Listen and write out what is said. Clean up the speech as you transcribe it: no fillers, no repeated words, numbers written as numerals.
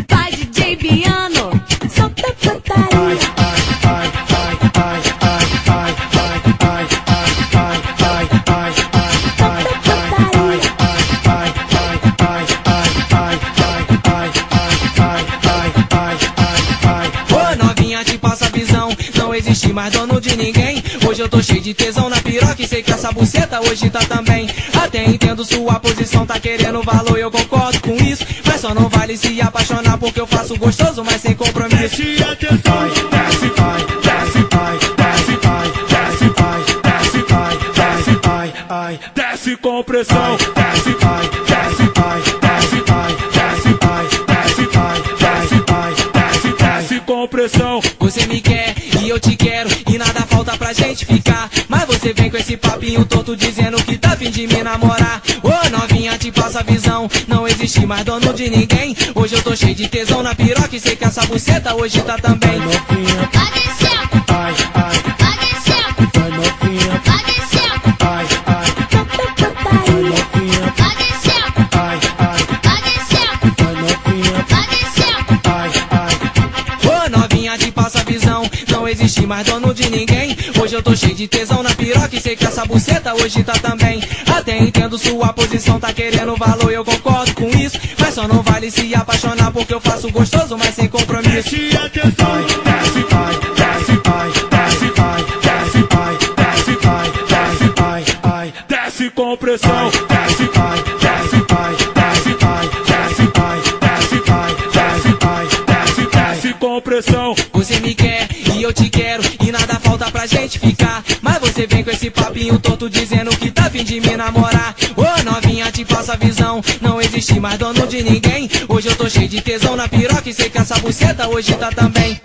Vai DJ Biano, solta a putaria. Ô novinha, te passa a visão, não existe mais dono de ninguém. Hoje eu tô cheio de tesão na piroca e sei que essa buceta hoje tá também. Até entendo sua posição, tá querendo valor, eu concordo com isso. Mas só não vale se apaixonar porque eu faço gostoso, mas sem compromisso. Desce atenção, desce, ai, desce, ai, desce, ai, desce, ai, desce, ai, desce, ai, ai, desce com pressão, desce, ai, desce, ai, desce, ai, desce, ai, desce, ai, desce, ai, desce, desce com pressão. Você me quer e eu te quero e nada falta pra gente ficar. Mas você vem com esse papinho tonto dizendo que tá fim de me namorar. Ô novinha, te passa a visão, não existe mais dono de ninguém. Hoje eu tô cheio de tesão na piroca e sei que essa buceta hoje tá também. Novinha, Vai descendo, ai, ai, vai descendo, vai novinha, vai descendo, ai, ai, solta a vai putaria. novinha, Vai descendo, ai, ai, vai descendo, vai novinha, vai descendo. ai, ai. Ô novinha, te passa a visão, não existe mais dono de ninguém. Hoje eu tô cheio de tesão na piroca e sei que essa buceta hoje tá também. Até entendo sua posição, tá querendo valor, eu concordo com isso. Mas só não vale se apaixonar porque eu faço gostoso, mas sem compromisso. Desce atenção, desce, ai, desce, ai, desce, ai, desce, ai, desce, ai, desce, ai, ai, desce com pressão, desce, ai, desce, ai, desce, ai, desce, ai, desce, ai, desce, ai, desce, desce com pressão. Você me quer e eu te quero e nada falta pra gente ficar. Mas você vem com esse papinho tonto dizendo que tá fim de me namorar. Ô novinha, te passa a visão, não existe mais dono de ninguém. Hoje eu tô cheio de tesão na piroca e sei que essa buceta hoje tá também.